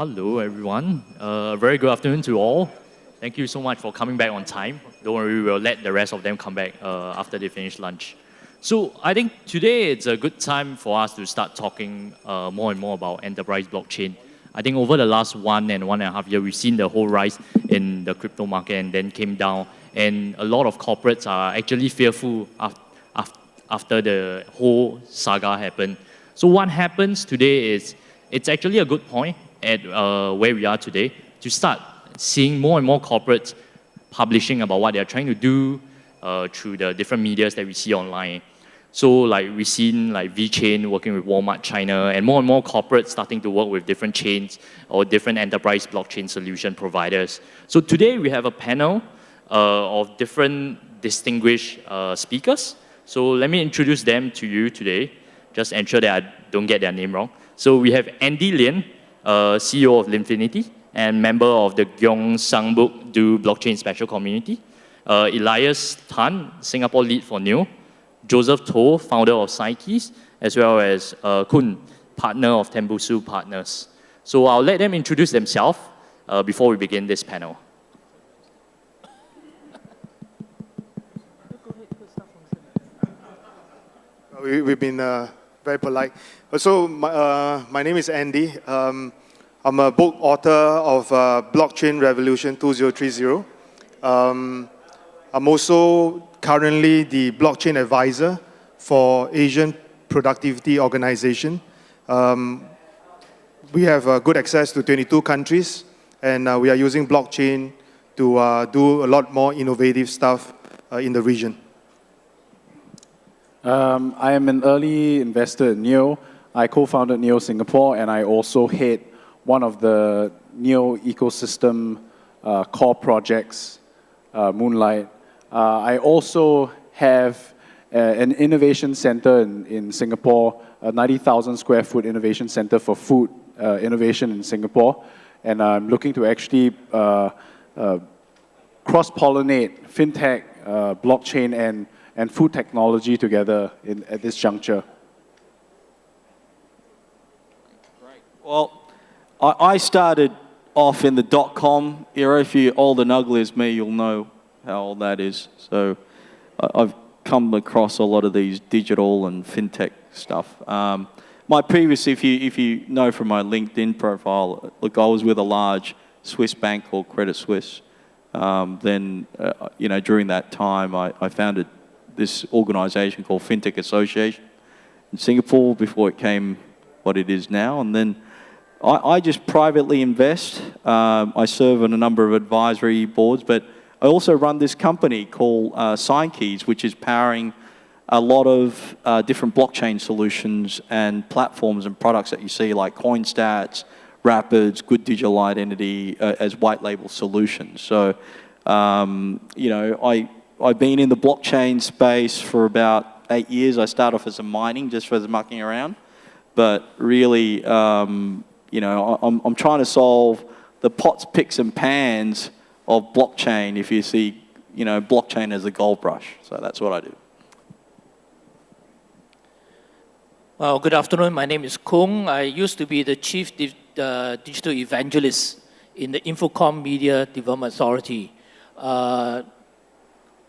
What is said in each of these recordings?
Hello, everyone. Very good afternoon to all. Thank you so much for coming back on time. Don't worry, we'll let the rest of them come back after they finish lunch. So I think today it's a good time for us to start talking more and more about enterprise blockchain. I think over the last 1.5 years, we've seen the whole rise in the crypto market and then came down. And a lot of corporates are actually fearful after the whole saga happened. So what happens today is, it's actually a good point at where we are today to start seeing more and more corporates publishing about what they're trying to do through the different medias that we see online. So like we've seen like VeChain working with Walmart China and more corporates starting to work with different chains or different enterprise blockchain solution providers. So today we have a panel of different distinguished speakers. So let me introduce them to you today. Just ensure that I don't get their name wrong. So we have Anndy Lian, CEO of Linfinity and member of the Gyeongsangbuk-do blockchain special community. ELIAS Tan, Singapore lead for NEO. Joseph To, founder of SignKeys, as well as KHOONG, partner of Tembusu Partners. So I'll let them introduce themselves before we begin this panel. We've been very polite. So my name is Andy. I'm a book author of Blockchain Revolution 2030. I'm also currently the blockchain advisor for Asian Productivity Organization. We have good access to 22 countries, and we are using blockchain to do a lot more innovative stuff in the region. I am an early investor in NEO. I co-founded NEO Singapore, and I also head one of the NEO ecosystem core projects, Moonlight. I also have an innovation center in Singapore, a 90,000 square foot innovation center for food innovation in Singapore. And I'm looking to actually cross-pollinate fintech, blockchain, and food technology together at this juncture. Right. Well, I started off in the .com era. If you're old and ugly as me, you'll know how old that is. So I've come across a lot of these digital and fintech stuff. My previous, if you know from my LinkedIn profile, look, I was with a large Swiss bank called Credit Suisse. Then, during that time, I founded this organization called Fintech Association in Singapore before it came what it is now. And then I just privately invest. I serve on a number of advisory boards, but I also run this company called SignKeys, which is powering a lot of different blockchain solutions and platforms and products that you see, like CoinStats, Rapids, Good Digital Identity, as white label solutions. So, I've been in the blockchain space for about 8 years. I started off as a mining, just for mucking around. But really, I'm trying to solve the pots, picks, and pans of blockchain if you see, blockchain as a gold brush. So that's what I do. Well, good afternoon. My name is KHOONG. I used to be the chief digital evangelist in the Infocom Media Development Authority.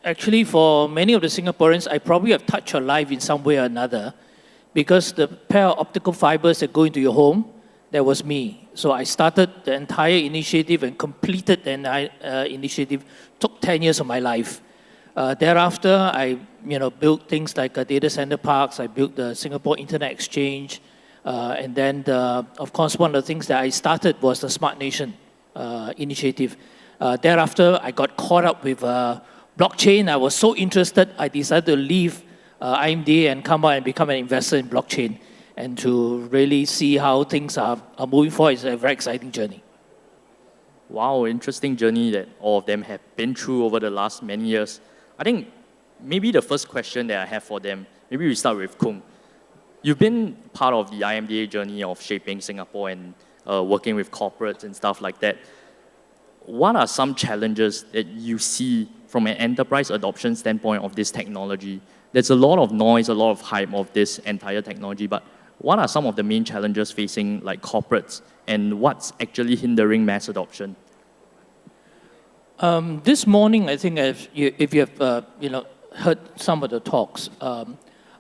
Actually, for many of the Singaporeans, I probably have touched your life in some way or another, because the pair of optical fibers that go into your home, that was me. So I started the entire initiative and completed the entire initiative. Took 10 years of my life. Thereafter, I built things like data center parks. I built the Singapore Internet Exchange. And then, of course, one of the things that I started was the Smart Nation initiative. Thereafter, I got caught up with blockchain. I was so interested, I decided to leave IMD and come out and become an investor in blockchain, and to really see how things are moving forward. It's a very exciting journey. Wow, interesting journey that all of them have been through over the last many years. I think maybe the first question that I have for them, maybe we start with KHOONG. You've been part of the IMDA journey of shaping Singapore and working with corporates and stuff like that. What are some challenges that you see from an enterprise adoption standpoint of this technology? There's a lot of noise, a lot of hype of this entire technology, but what are some of the main challenges facing like corporates, and what's actually hindering mass adoption? This morning, I think if you have heard some of the talks,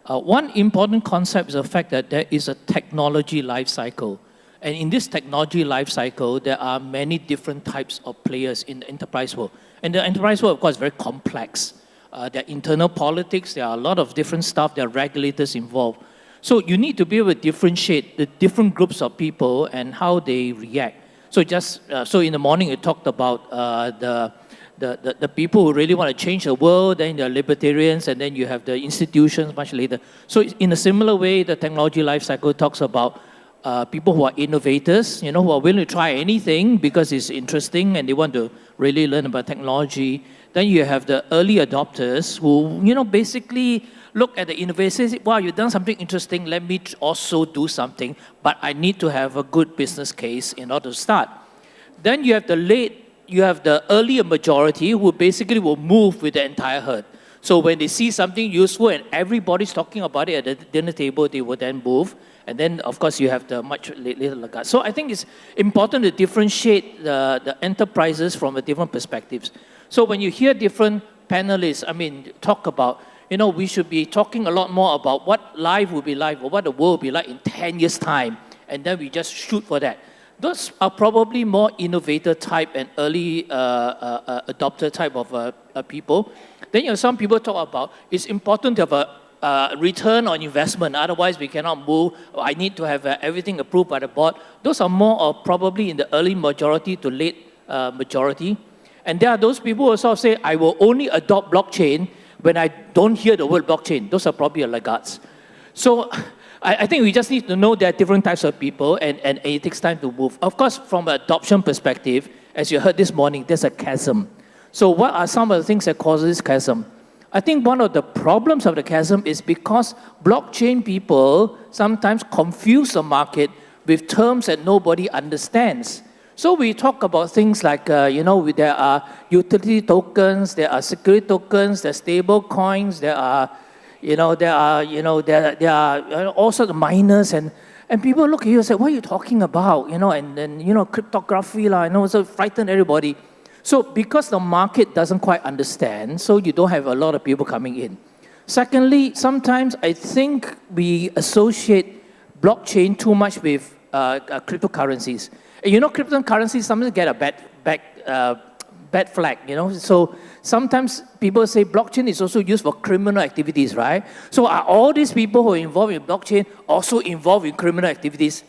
one important concept is the fact that there is a technology life cycle. And in this technology life cycle, there are many different types of players in the enterprise world. And the enterprise world, of course, is very complex. There are internal politics, there are a lot of different stuff, there are regulators involved. So you need to be able to differentiate the different groups of people and how they react. So so in the morning, you talked about the people who really want to change the world, then there are libertarians, and then you have the institutions much later. So in a similar way, the technology life cycle talks about people who are innovators, who are willing to try anything because it's interesting and they want to really learn about technology. Then you have the early adopters who, basically look at the innovation, say, wow, you've done something interesting, let me also do something, but I need to have a good business case in order to start. Then you have the earlier majority who basically will move with the entire herd. So when they see something useful and everybody's talking about it at the dinner table, they will then move. And then, of course, you have the much later laggards. So I think it's important to differentiate the enterprises from the different perspectives. So when you hear different panelists, talk about, we should be talking a lot more about what life will be like or what the world will be like in 10 years' time. And then we just shoot for that. Those are probably more innovator type and early adopter type of people. Then some people talk about it's important to have a return on investment, otherwise we cannot move. I need to have everything approved by the board. Those are more of probably in the early majority to late majority. And there are those people who sort of say, I will only adopt blockchain when I don't hear the word blockchain. Those are probably laggards. So I think we just need to know there are different types of people and it takes time to move. Of course, from an adoption perspective, as you heard this morning, there's a chasm. So what are some of the things that cause this chasm? I think one of the problems of the chasm is because blockchain people sometimes confuse the market with terms that nobody understands. So we talk about things like, there are utility tokens, there are security tokens, there are stable coins, there are all sorts of miners, and people look at you and say, what are you talking about? And then, cryptography, so frighten everybody. So because the market doesn't quite understand, so you don't have a lot of people coming in. Secondly, sometimes I think we associate blockchain too much with cryptocurrencies. And cryptocurrencies sometimes get a bad flag, So sometimes people say blockchain is also used for criminal activities, right? So are all these people who are involved in blockchain also involved in criminal activities?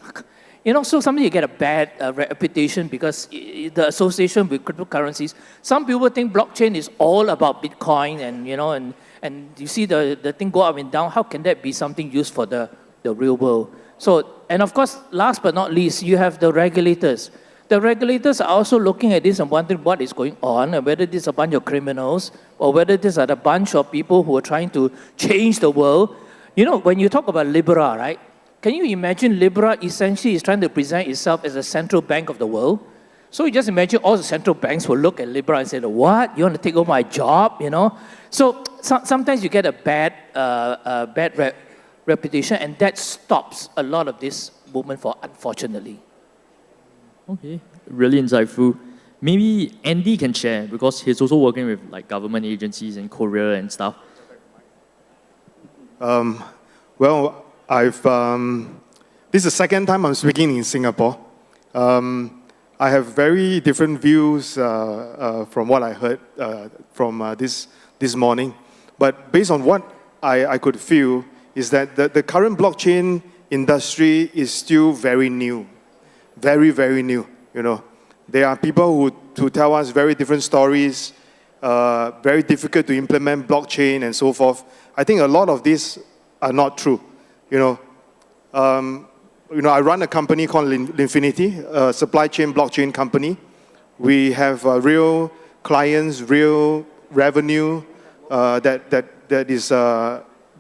So sometimes you get a bad reputation because the association with cryptocurrencies. Some people think blockchain is all about Bitcoin and you see the thing go up and down. How can that be something used for the real world? So, and of course, last but not least, you have the regulators. The regulators are also looking at this and wondering what is going on and whether this is a bunch of criminals or whether these are a bunch of people who are trying to change the world. When you talk about Libra, right? Can you imagine Libra essentially is trying to present itself as a central bank of the world? So you just imagine all the central banks will look at Libra and say, what? You want to take over my job? So sometimes you get a bad reputation, and that stops a lot of this movement unfortunately. Okay, really insightful. Maybe Andy can share because he's also working with like government agencies in Korea and stuff. Well, this is the second time I'm speaking in Singapore. I have very different views from what I heard from this morning. But based on what I could feel is that the current blockchain industry is still very new. Very, very new, There are people who tell us very different stories, very difficult to implement blockchain and so forth. I think a lot of these are not true, I run a company called Linfinity, a supply chain blockchain company. We have real clients, real revenue that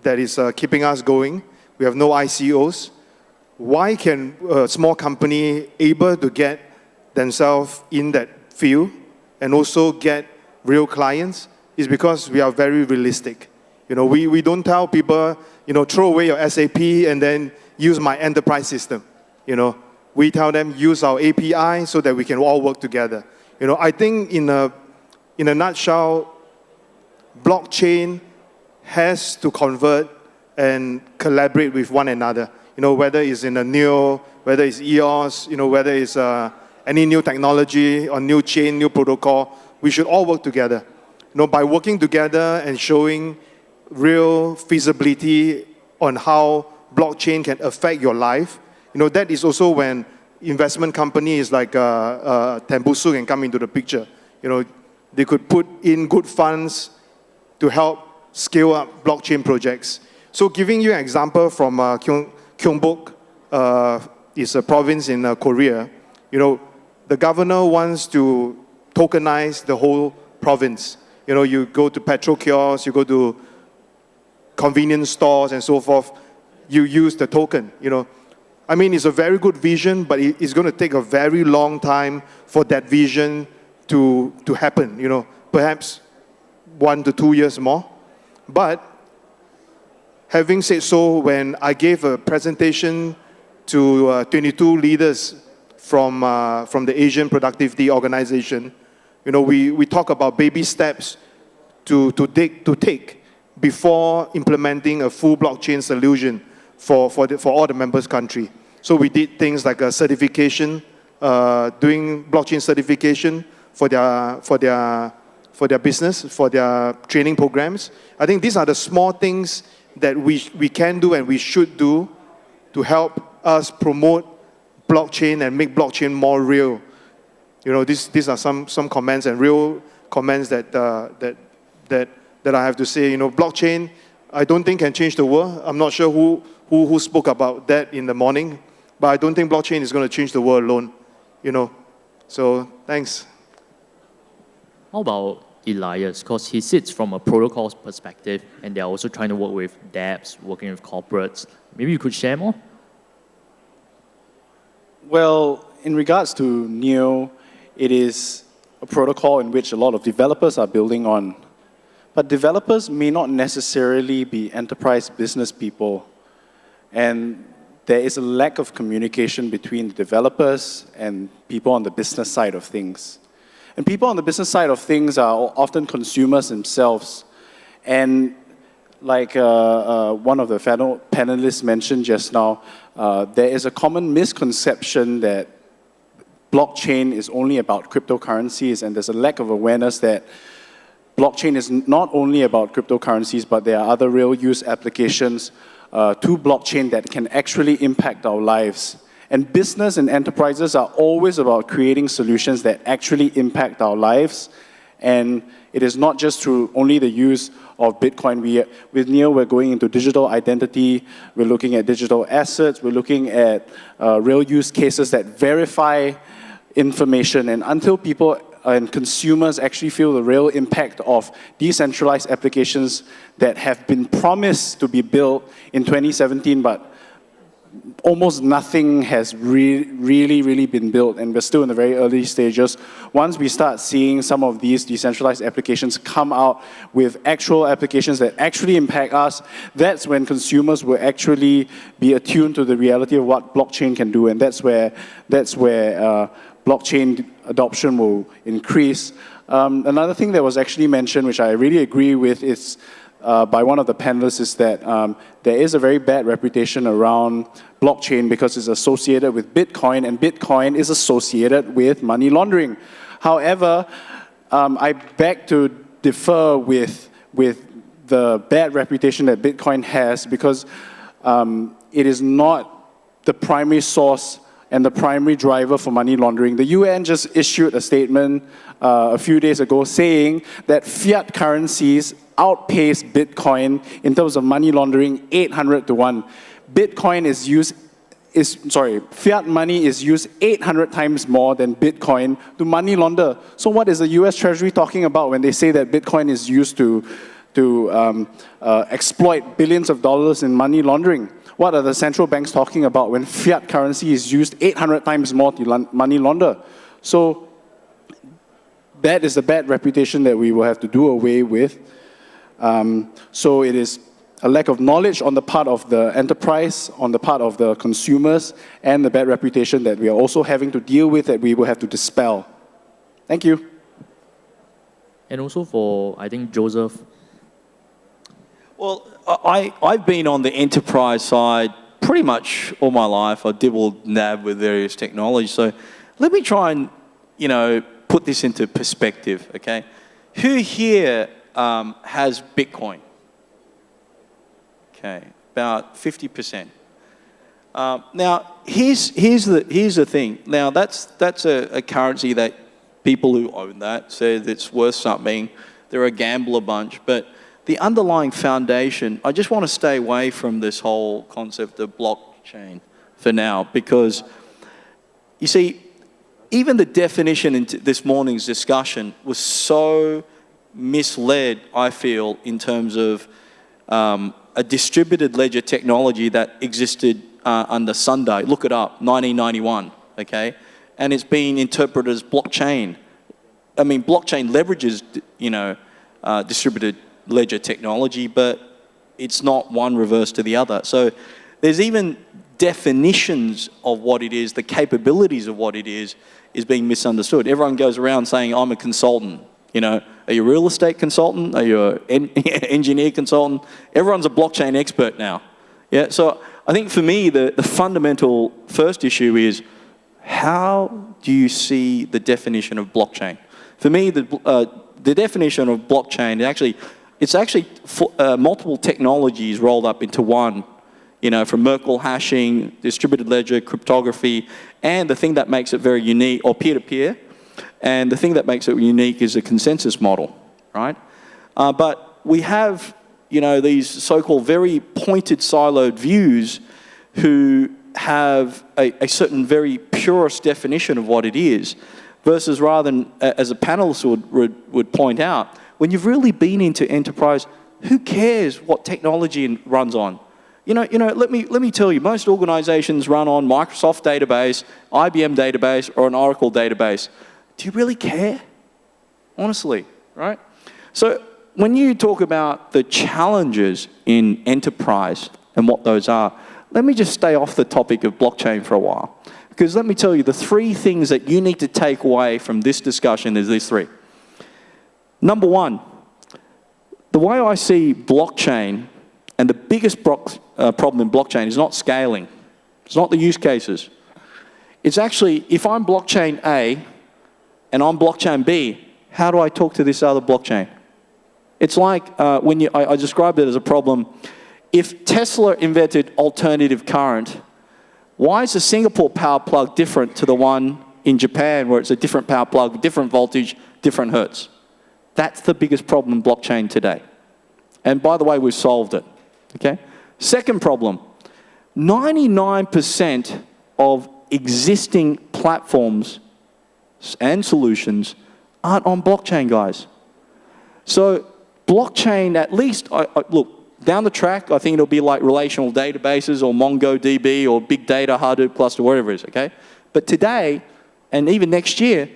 is keeping us going. We have no ICOs. Why can a small company able to get themselves in that field and also get real clients is because we are very realistic. We don't tell people, throw away your SAP and then use my enterprise system. We tell them use our API so that we can all work together. I think in a nutshell, blockchain has to convert and collaborate with one another. Whether it's in a NEO, whether it's EOS, whether it's any new technology or new chain, new protocol, we should all work together. By working together and showing real feasibility on how blockchain can affect your life, that is also when investment companies like Tembusu can come into the picture. They could put in good funds to help scale up blockchain projects. So giving you an example from Gyeongbuk, is a province in Korea. The governor wants to tokenize the whole province. You go to petrol kiosks, you go to convenience stores and so forth, you use the token. I mean, it's a very good vision, but it's going to take a very long time for that vision to happen. Perhaps 1 to 2 years more. But having said so, when I gave a presentation to 22 leaders from the Asian Productivity Organization, we talk about baby steps to take before implementing a full blockchain solution for all the members' country. So we did things like a certification, doing blockchain certification for their business, for their training programs. I think these are the small things that we can do and we should do to help us promote blockchain and make blockchain more real. These are some comments and real comments that I have to say. Blockchain, I don't think can change the world. I'm not sure who spoke about that in the morning, but I don't think blockchain is going to change the world alone. So thanks. How about ELIAS? Because he sits from a protocols perspective, and they're also trying to work with dApps, working with corporates. Maybe you could share more? Well, in regards to NEO, it is a protocol in which a lot of developers are building on. But developers may not necessarily be enterprise business people. And there is a lack of communication between the developers and people on the business side of things. And people on the business side of things are often consumers themselves. And like one of the panelists mentioned just now, there is a common misconception that blockchain is only about cryptocurrencies, and there's a lack of awareness that blockchain is not only about cryptocurrencies, but there are other real use applications to blockchain that can actually impact our lives. And business and enterprises are always about creating solutions that actually impact our lives. And it is not just through only the use of Bitcoin. With NEO, we're going into digital identity. We're looking at digital assets. We're looking at real use cases that verify information. And until people and consumers actually feel the real impact of decentralized applications that have been promised to be built in 2017, but almost nothing has really been built, and we're still in the very early stages. Once we start seeing some of these decentralized applications come out with actual applications that actually impact us, that's when consumers will actually be attuned to the reality of what blockchain can do, and that's where blockchain adoption will increase. Another thing that was actually mentioned, which I really agree with, is by one of the panelists, is that there is a very bad reputation around blockchain because it's associated with Bitcoin, and Bitcoin is associated with money laundering. However, I beg to differ with the bad reputation that Bitcoin has, because it is not the primary source and the primary driver for money laundering. The UN just issued a statement a few days ago saying that fiat currencies outpace Bitcoin in terms of money laundering 800 to 1. Fiat money is used 800 times more than Bitcoin to money launder. So what is the US Treasury talking about when they say that Bitcoin is used to exploit billions of dollars in money laundering? What are the central banks talking about when fiat currency is used 800 times more to money launder? So that is the bad reputation that we will have to do away with. So it is a lack of knowledge on the part of the enterprise, on the part of the consumers, and the bad reputation that we are also having to deal with that we will have to dispel. Thank you. And also for, I think, Joseph. Well, I've been on the enterprise side pretty much all my life. I dibble dab with various technologies. So let me try and, put this into perspective, okay? Who here has Bitcoin? Okay, about 50%. Now, here's the thing. Now, that's a currency that people who own that say it's worth something. They're a gambler bunch, but the underlying foundation, I just want to stay away from this whole concept of blockchain for now, because you see, even the definition in this morning's discussion was so misled, I feel, in terms of a distributed ledger technology that existed under Sunday. Look it up, 1991, okay? And it's being interpreted as blockchain. I mean, blockchain leverages, distributed ledger technology, but it's not one reverse to the other. So there's even definitions of what it is, the capabilities of what it is being misunderstood. Everyone goes around saying, I'm a consultant. Are you a real estate consultant? Are you an engineer consultant? Everyone's a blockchain expert now. Yeah. So I think for me, the fundamental first issue is, how do you see the definition of blockchain? For me, the definition of blockchain, it's actually multiple technologies rolled up into one, from Merkle hashing, distributed ledger, cryptography, and the thing that makes it very unique, or peer-to-peer, and the thing that makes it unique is a consensus model, right? But we have, these so-called very pointed siloed views who have a certain very purist definition of what it is, versus rather than, as a panelist would point out, when you've really been into enterprise, who cares what technology runs on? Let me tell you, most organizations run on Microsoft database, IBM database, or an Oracle database. Do you really care? Honestly, right? So when you talk about the challenges in enterprise and what those are, let me just stay off the topic of blockchain for a while. Because let me tell you, the three things that you need to take away from this discussion is these three. Number one, the way I see blockchain, and the biggest problem in blockchain is not scaling. It's not the use cases. It's actually, if I'm blockchain A and I'm blockchain B, how do I talk to this other blockchain? It's like I described it as a problem. If Tesla invented alternative current, why is the Singapore power plug different to the one in Japan where it's a different power plug, different voltage, different hertz? That's the biggest problem in blockchain today. And by the way, we've solved it. Okay? Second problem, 99% of existing platforms and solutions aren't on blockchain, guys. So blockchain, at least, look, down the track, I think it'll be like relational databases or MongoDB or big data, Hadoop cluster, whatever it is, okay? But today, and even next year,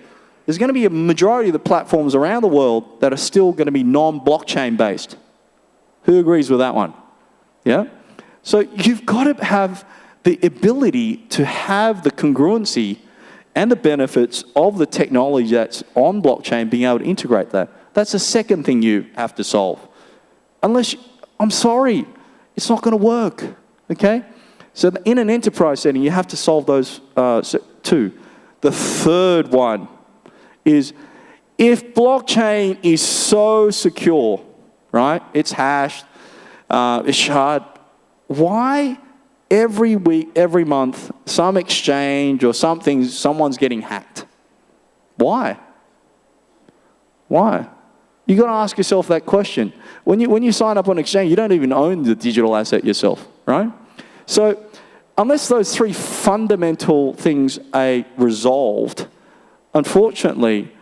there's going to be a majority of the platforms around the world that are still going to be non-blockchain based. Who agrees with that one? Yeah? So you've got to have the ability to have the congruency and the benefits of the technology that's on blockchain, being able to integrate that. That's the second thing you have to solve. I'm sorry, it's not going to work, okay? So in an enterprise setting, you have to solve those two. The third one is, if blockchain is so secure, right? It's hashed, it's shard. Why every week, every month, some exchange or something, someone's getting hacked? Why? Why? You got to ask yourself that question. When you sign up on exchange, you don't even own the digital asset yourself, right? So unless those three fundamental things are resolved, unfortunately,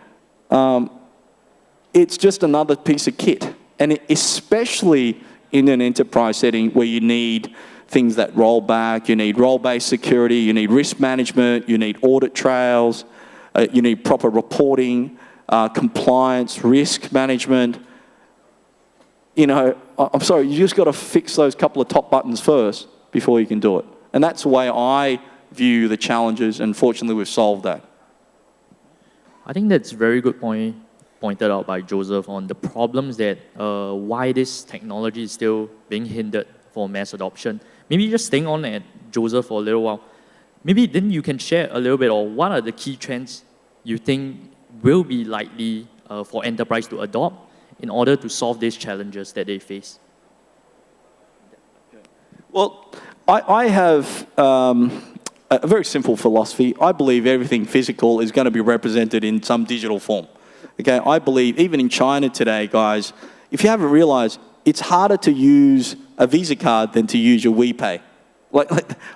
it's just another piece of kit. And especially in an enterprise setting where you need things that roll back, you need role-based security, you need risk management, you need audit trails, you need proper reporting, compliance, risk management. you know, I'm sorry, you just got to fix those couple of top buttons first before you can do it. And that's the way I view the challenges, and fortunately we've solved that. I think that's a very good point pointed out by Joseph on the problems that why this technology is still being hindered for mass adoption. Maybe just staying on at Joseph for a little while. Maybe then you can share a little bit of what are the key trends you think will be likely for enterprise to adopt in order to solve these challenges that they face. Well, I have a very simple philosophy. I believe everything physical is going to be represented in some digital form. Okay, I believe even in China today, guys, if you haven't realized, it's harder to use a Visa card than to use your WePay. Like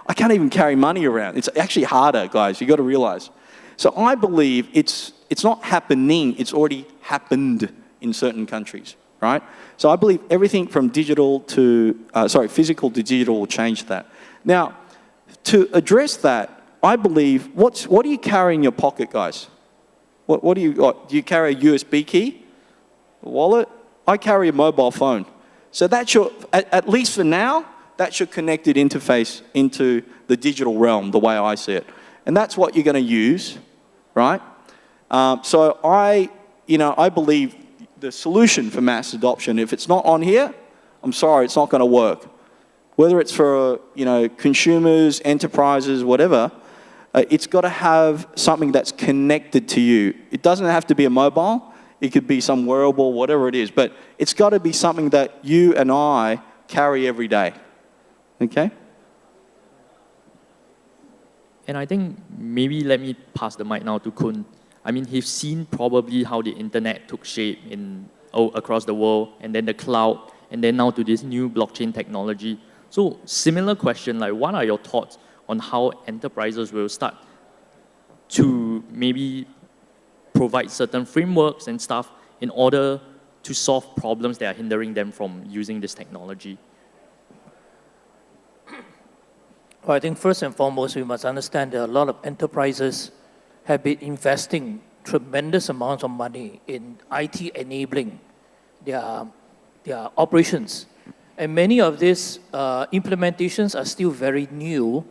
I can't even carry money around. It's actually harder, guys. You got to realize. So I believe it's not happening. It's already happened in certain countries, right? So I believe everything from digital to physical to digital will change that. Now, to address that, I believe what do you carry in your pocket, guys? What do you got? Do you carry a USB key, a wallet? I carry a mobile phone. So that should, at least for now, that should connect it interface into the digital realm, the way I see it. And that's what you're going to use, right? So I believe the solution for mass adoption, if it's not on here, I'm sorry, it's not going to work. Whether it's for consumers, enterprises, whatever, it's got to have something that's connected to you. It doesn't have to be a mobile. It could be some wearable, whatever it is. But it's got to be something that you and I carry every day. Okay? And I think maybe let me pass the mic now to Kun. I mean, he's seen probably how the internet took shape across the world, and then the cloud, and then now to this new blockchain technology. So similar question, like what are your thoughts on how enterprises will start to maybe provide certain frameworks and stuff in order to solve problems that are hindering them from using this technology? Well, I think first and foremost, we must understand that a lot of enterprises have been investing tremendous amounts of money in IT enabling their operations. And many of these implementations are still very new.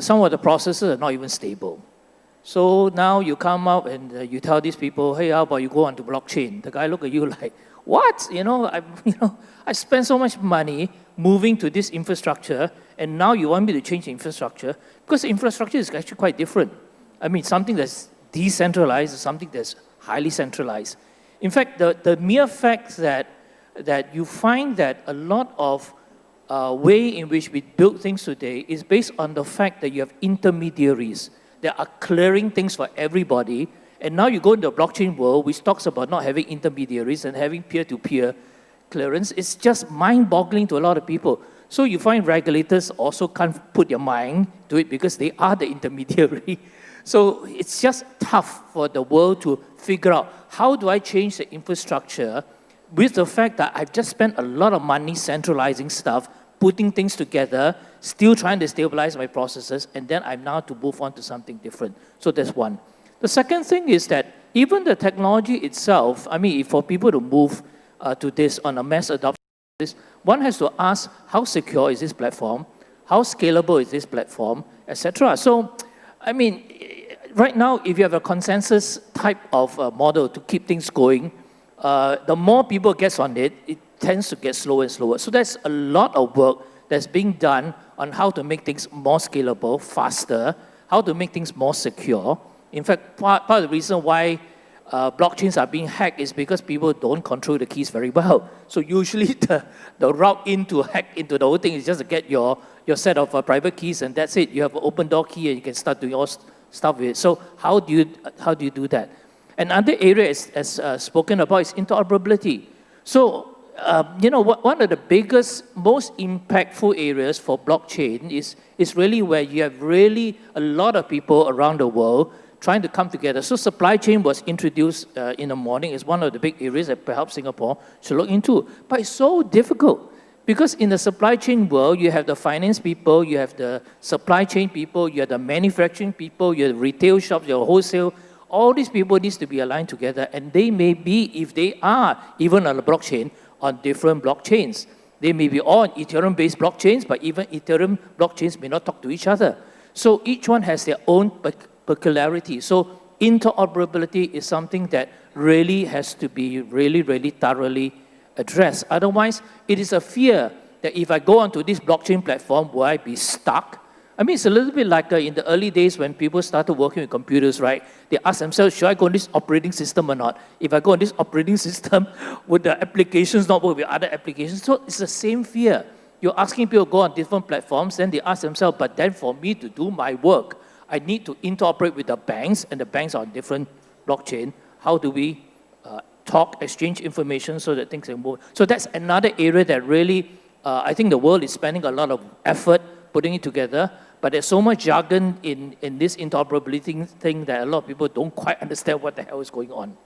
Some of the processes are not even stable. So now you come up and you tell these people, hey, how about you go onto blockchain? The guy look at you like, what? I spent so much money moving to this infrastructure, and now you want me to change the infrastructure? Because the infrastructure is actually quite different. I mean, something that's decentralized is something that's highly centralized. In fact, the mere fact that you find that a lot of way in which we build things today is based on the fact that you have intermediaries that are clearing things for everybody. And now you go into the blockchain world, which talks about not having intermediaries and having peer-to-peer clearance. It's just mind-boggling to a lot of people. So you find regulators also can't put their mind to it because they are the intermediary. So it's just tough for the world to figure out, how do I change the infrastructure with the fact that I've just spent a lot of money centralizing stuff, putting things together, still trying to stabilize my processes, and then I'm now to move on to something different. So that's one. The second thing is that even the technology itself, I mean, for people to move to this on a mass adoption, one has to ask, how secure is this platform? How scalable is this platform, etc. So, I mean, right now, if you have a consensus type of model to keep things going, the more people get on it, it tends to get slower and slower. So there's a lot of work that's being done on how to make things more scalable, faster, how to make things more secure. In fact, part of the reason why blockchains are being hacked is because people don't control the keys very well. So usually the route into hack into the whole thing is just to get your set of private keys, and that's it. You have an open door key and you can start doing all stuff with it. So how do you do that? Another area as spoken about is interoperability. So one of the biggest, most impactful areas for blockchain is really where you have really a lot of people around the world trying to come together. So supply chain was introduced in the morning. It's one of the big areas that perhaps Singapore should look into. But it's so difficult because in the supply chain world, you have the finance people, you have the supply chain people, you have the manufacturing people, you have the retail shops, you have wholesale. All these people need to be aligned together, and they may be, if they are even on the blockchain, on different blockchains. They may be all on Ethereum-based blockchains, but even Ethereum blockchains may not talk to each other. So each one has their own peculiarity. So interoperability is something that really has to be really thoroughly addressed. Otherwise, it is a fear that if I go onto this blockchain platform, will I be stuck? I mean, it's a little bit like in the early days when people started working with computers, right? They ask themselves, should I go on this operating system or not? If I go on this operating system, would the applications not work with other applications? So it's the same fear. You're asking people to go on different platforms, then they ask themselves, but then for me to do my work, I need to interoperate with the banks, and the banks are on different blockchain. How do we talk, exchange information so that things can move? So that's another area that really, I think the world is spending a lot of effort putting it together, but there's so much jargon in this interoperability thing that a lot of people don't quite understand what the hell is going on.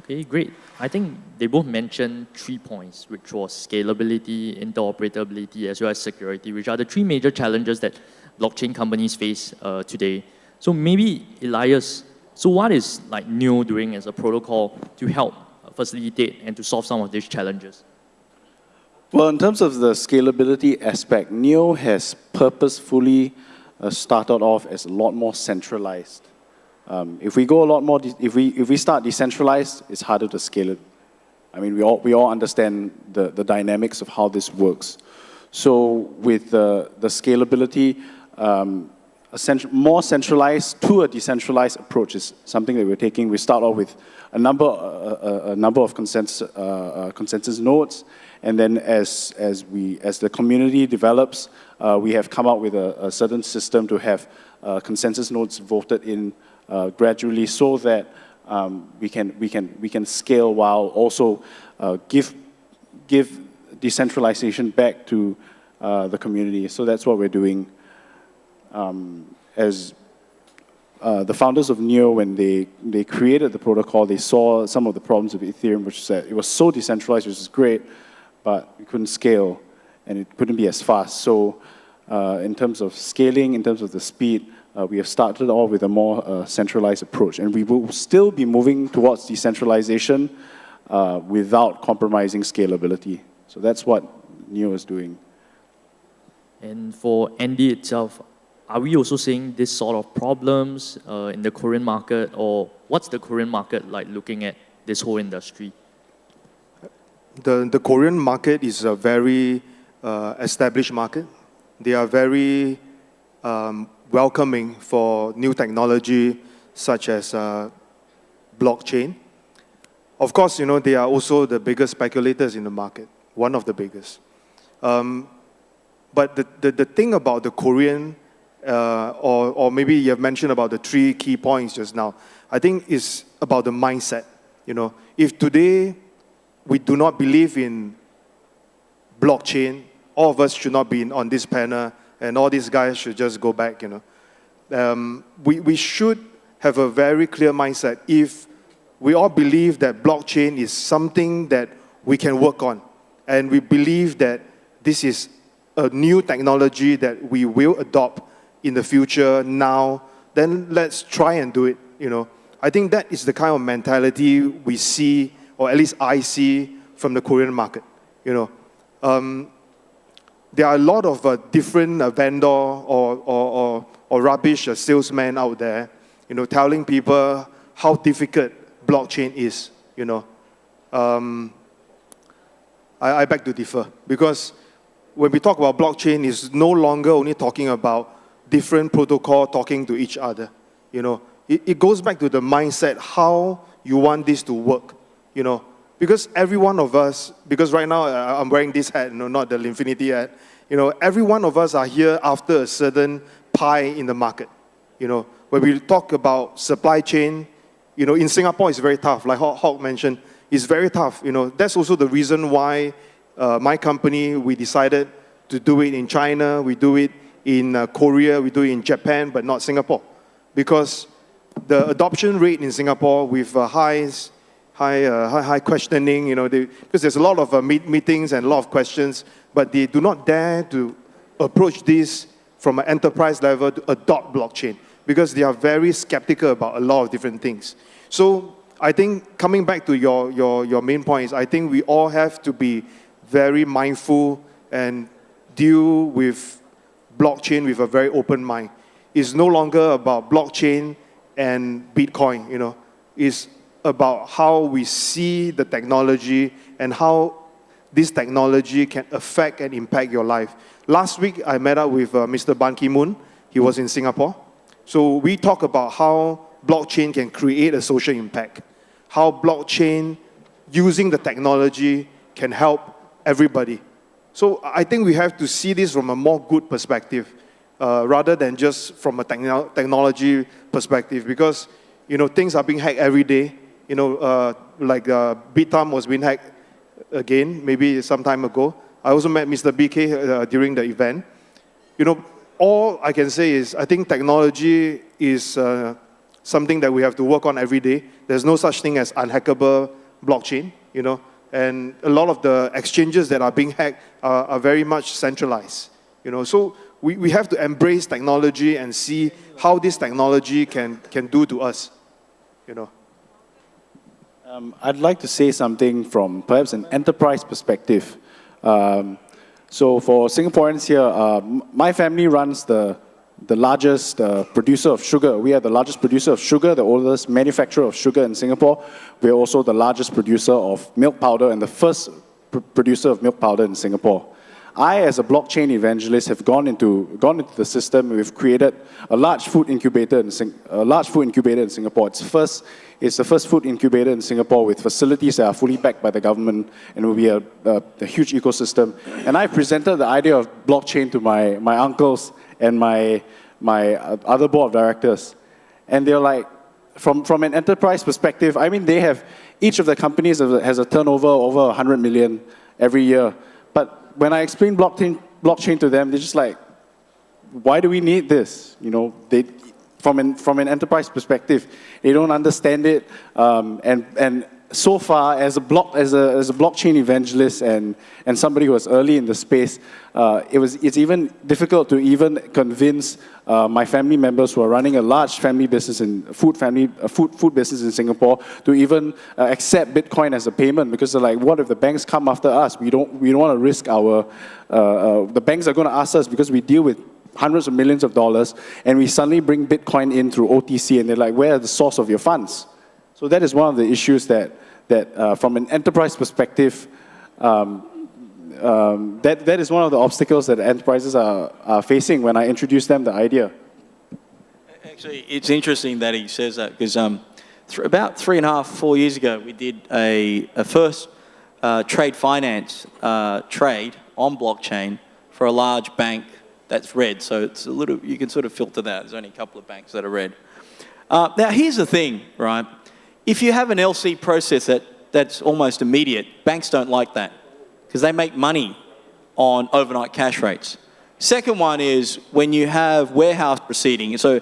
Okay, great. I think they both mentioned 3 points, which was scalability, interoperability, as well as security, which are the 3 major challenges that blockchain companies face today. So maybe ELIAS, so what is like NEO doing as a protocol to help facilitate and to solve some of these challenges? Well, in terms of the scalability aspect, NEO has purposefully started off as a lot more centralized. If we go a lot more, if we start decentralized, it's harder to scale it. I mean, we all understand the dynamics of how this works. So with the scalability, more centralized to a decentralized approach is something that we're taking. We start off with a number of consensus nodes, and then as the community develops, we have come out with a certain system to have consensus nodes voted in gradually, so that we can scale while also give decentralization back to the community. So that's what we're doing. As the founders of NEO, when they created the protocol, they saw some of the problems of Ethereum, which is that it was so decentralized, which is great, but it couldn't scale and it couldn't be as fast. So in terms of scaling, in terms of the speed, we have started off with a more centralized approach, and we will still be moving towards decentralization without compromising scalability. So that's what NEO is doing. And for Andy itself, are we also seeing this sort of problems in the Korean market, or what's the Korean market like looking at this whole industry? The Korean market is a very established market. They are very welcoming for new technology such as blockchain. Of course, you know, they are also the biggest speculators in the market, one of the biggest. But the thing about the Korean, or maybe you have mentioned about the 3 key points just now, I think is about the mindset. You know, if today we do not believe in blockchain, all of us should not be on this panel, and all these guys should just go back, you know. We should have a very clear mindset. If we all believe that blockchain is something that we can work on, and we believe that this is a new technology that we will adopt in the future now, then let's try and do it, you know. I think that is the kind of mentality we see, or at least I see, from the Korean market, you know. There are a lot of different vendor or rubbish salesmen out there, you know, telling people how difficult blockchain is, you know. I beg to differ, because when we talk about blockchain, it's no longer only talking about different protocol talking to each other, you know. It goes back to the mindset, how you want this to work, you know. Because every one of us, because right now I'm wearing this hat, you know, not the Infinity hat, you know, every one of us are here after a certain pie in the market, you know. When we talk about supply chain, you know, in Singapore it's very tough, like HOCK mentioned, it's very tough, you know. That's also the reason why my company, we decided to do it in China, we do it in Korea, we do it in Japan, but not Singapore. Because the adoption rate in Singapore with high questioning, you know, because there's a lot of meetings and a lot of questions, but they do not dare to approach this from an enterprise level to adopt blockchain, because they are very skeptical about a lot of different things. So I think coming back to your main points, I think we all have to be very mindful and deal with blockchain with a very open mind. It's no longer about blockchain and Bitcoin, you know. It's about how we see the technology and how this technology can affect and impact your life. Last week, I met up with Mr. Ban Ki-moon. He was in Singapore. So we talk about how blockchain can create a social impact, how blockchain, using the technology, can help everybody. So I think we have to see this from a more good perspective, rather than just from a technology perspective, because, you know, things are being hacked every day. You know, like Bitam was being hacked again, maybe some time ago. I also met Mr. BK during the event. You know, all I can say is I think technology is something that we have to work on every day. There's no such thing as unhackable blockchain, you know, and a lot of the exchanges that are being hacked are very much centralized, you know. So we have to embrace technology and see how this technology can do to us, you know. I'd like to say something from perhaps an enterprise perspective. So for Singaporeans here, my family runs the largest producer of sugar. We are the largest producer of sugar, the oldest manufacturer of sugar in Singapore. We are also the largest producer of milk powder and the first producer of milk powder in Singapore. I, as a blockchain evangelist, have gone into the system. We've created a large food incubator in Singapore. It's the first food incubator in Singapore with facilities that are fully backed by the government, and will be a huge ecosystem. And I presented the idea of blockchain to my uncles and my other board of directors, and they're like, from an enterprise perspective, I mean, each of the companies has a turnover over 100 million every year. But when I explain blockchain to them, they're just like, why do we need this? You know, from an enterprise perspective, they don't understand it. And so far, as a blockchain evangelist and somebody who was early in the space, it's even difficult to even convince my family members who are running a large family business in food business in Singapore to even accept Bitcoin as a payment, because they're like, what if the banks come after us? We don't want to risk the banks are going to ask us, because we deal with hundreds of millions of dollars, and we suddenly bring Bitcoin in through OTC, and they're like, where are the source of your funds? So that is one of the issues that from an enterprise perspective, that is one of the obstacles that enterprises are facing when I introduce them the idea. Actually, it's interesting that he says that, because about 3.5-4 years ago, we did a first trade finance trade on blockchain for a large bank that's red. So it's a little, you can sort of filter that. There's only a couple of banks that are red. Now, here's the thing, right? If you have an LC process that's almost immediate, banks don't like that, because they make money on overnight cash rates. Second one is when you have warehouse proceeding. So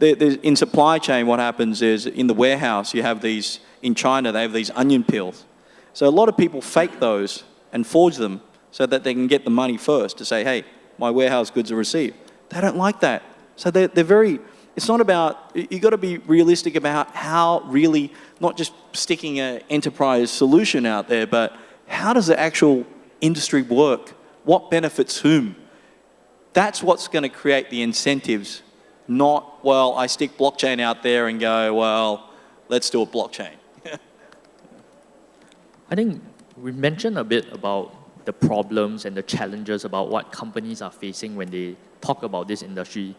in supply chain, what happens is in the warehouse, you have these, in China, they have these onion peels. So a lot of people fake those and forge them so that they can get the money first to say, hey, my warehouse goods are received. They don't like that. So they're very, it's not about, you've got to be realistic about how really, not just sticking an enterprise solution out there, but how does the actual industry work? What benefits whom? That's what's going to create the incentives, not, well, I stick blockchain out there and go, well, let's do a blockchain. I think we mentioned a bit about the problems and the challenges about what companies are facing when they talk about this industry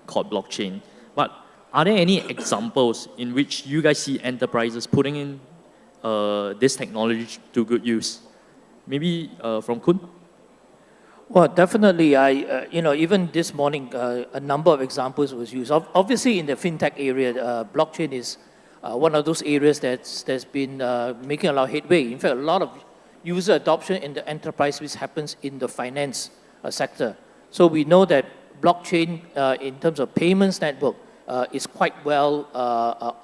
called blockchain. But are there any examples in which you guys see enterprises putting in this technology to good use? Maybe from Koon? Well, definitely. Even this morning, a number of examples was used. Obviously, in the fintech area, blockchain is one of those areas that's been making a lot of headway. In fact, a lot of user adoption in the enterprise which happens in the finance sector. So we know that blockchain, in terms of payments network, is quite well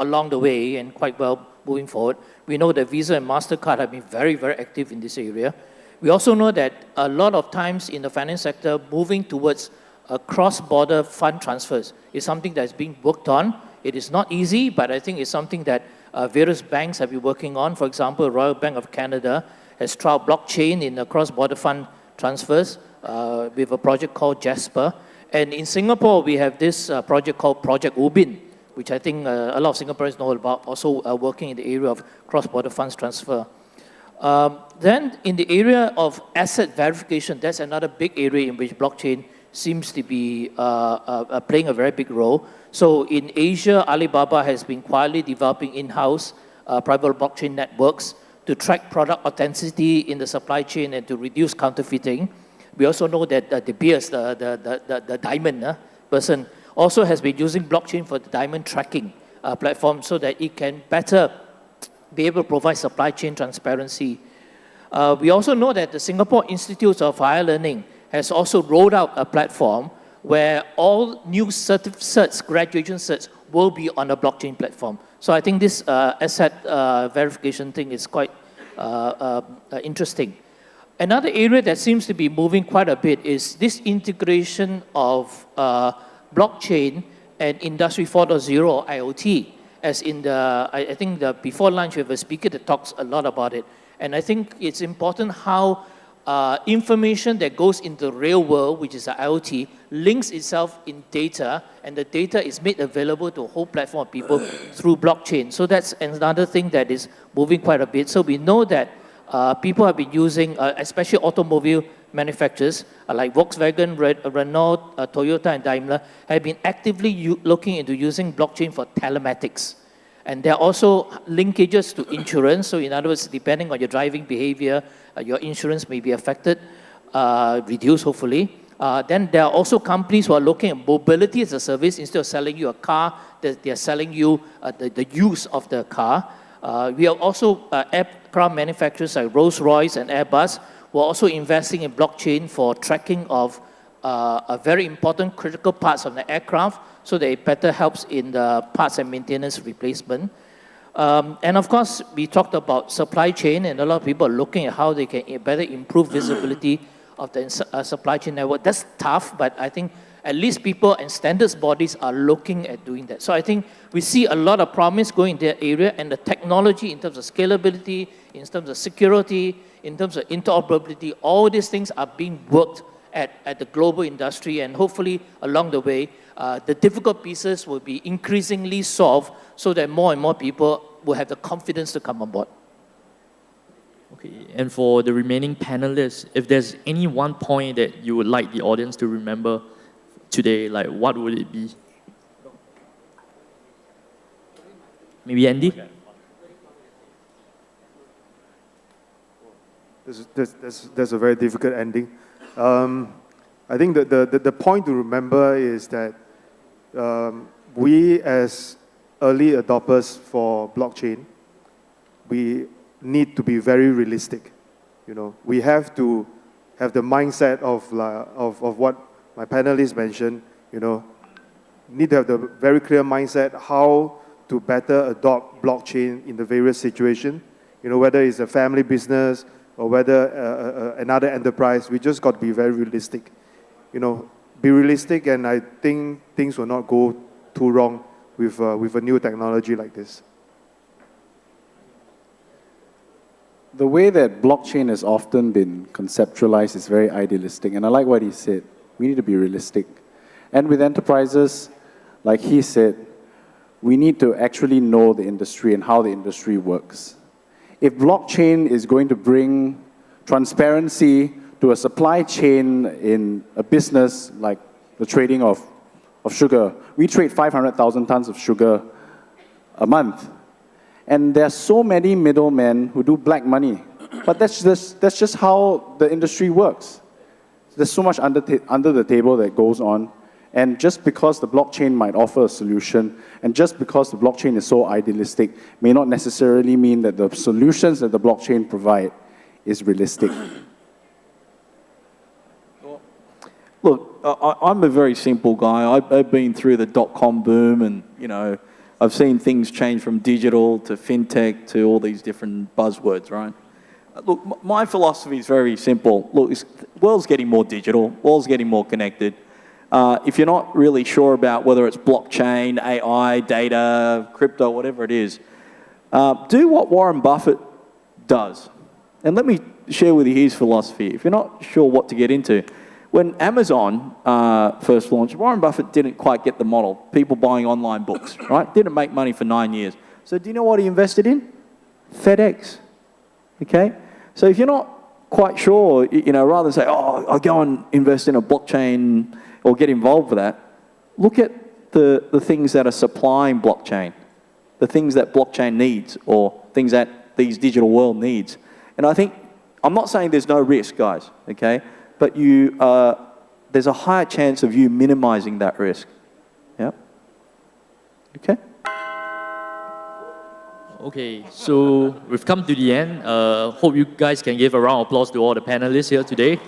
along the way and quite well moving forward. We know that Visa and MasterCard have been very, very active in this area. We also know that a lot of times in the finance sector, moving towards cross-border fund transfers is something that's being worked on. It is not easy, but I think it's something that various banks have been working on. For example, Royal Bank of Canada has tried blockchain in cross-border fund transfers with a project called Jasper. And in Singapore, we have this project called Project Ubin, which I think a lot of Singaporeans know about, also working in the area of cross-border funds transfer. Then in the area of asset verification, that's another big area in which blockchain seems to be playing a very big role. So in Asia, Alibaba has been quietly developing in-house private blockchain networks to track product authenticity in the supply chain and to reduce counterfeiting. We also know that De Beers, the diamond person, also has been using blockchain for the diamond tracking platform so that it can better be able to provide supply chain transparency. We also know that the Singapore Institute of Higher Learning has also rolled out a platform where all new certs, graduation certs, will be on a blockchain platform. So I think this asset verification thing is quite interesting. Another area that seems to be moving quite a bit is this integration of blockchain and Industry 4.0 IoT. As in I think before lunch we have a speaker that talks a lot about it. And I think it's important how information that goes into the real world, which is the IoT, links itself in data, and the data is made available to a whole platform of people through blockchain. So that's another thing that is moving quite a bit. So we know that people have been using, especially automobile manufacturers like Volkswagen, Renault, Toyota, and Daimler, have been actively looking into using blockchain for telematics. And there are also linkages to insurance. So in other words, depending on your driving behavior, your insurance may be affected, reduced hopefully. Then there are also companies who are looking at mobility as a service. Instead of selling you a car, they're selling you the use of the car. We have also aircraft manufacturers like Rolls-Royce and Airbus who are also investing in blockchain for tracking of very important critical parts of the aircraft so that it better helps in the parts and maintenance replacement. And of course, we talked about supply chain, and a lot of people are looking at how they can better improve visibility of the supply chain network. That's tough, but I think at least people and standards bodies are looking at doing that. So I think we see a lot of promise going in that area, and the technology in terms of scalability, in terms of security, in terms of interoperability, all these things are being worked at the global industry, and hopefully along the way, the difficult pieces will be increasingly solved so that more and more people will have the confidence to come on board. Okay, and for the remaining panelists, if there's any one point that you would like the audience to remember today, like what would it be? Maybe Andy? That's a very difficult ending. I think the point to remember is that we as early adopters for blockchain, we need to be very realistic. You know, we have to have the mindset of what my panelists mentioned. You know, need to have the very clear mindset how to better adopt blockchain in the various situations. You know, whether it's a family business or whether another enterprise, we just got to be very realistic. You know, be realistic, and I think things will not go too wrong with a new technology like this. The way that blockchain has often been conceptualized is very idealistic, and I like what he said. We need to be realistic. And with enterprises, like he said, we need to actually know the industry and how the industry works. If blockchain is going to bring transparency to a supply chain in a business like the trading of sugar, we trade 500,000 tons of sugar a month. And there are so many middlemen who do black money. But that's just how the industry works. There's so much under the table that goes on. And just because the blockchain might offer a solution, and just because the blockchain is so idealistic, may not necessarily mean that the solutions that the blockchain provide is realistic. Look, I'm a very simple guy. I've been through the dot-com boom, and you know, I've seen things change from digital to fintech to all these different buzzwords, right? Look, my philosophy is very simple. Look, the world's getting more digital, world's getting more connected. If you're not really sure about whether it's blockchain, AI, data, crypto, whatever it is, Do what Warren Buffett does. And let me share with you his philosophy. If you're not sure what to get into, when Amazon first launched, Warren Buffett didn't quite get the model. People buying online books, right? Didn't make money for 9 years. So do you know what he invested in? FedEx, okay? So if you're not quite sure, you know, rather than say, oh, I'll go and invest in a blockchain or get involved with that, look at the things that are supplying blockchain, the things that blockchain needs or things that these digital world needs. And I think, I'm not saying there's no risk, guys, okay? But there's a higher chance of you minimizing that risk. Yeah? Okay? Okay, so we've come to the end. Hope you guys can give a round of applause to all the panelists here today.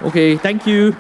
Okay, thank you.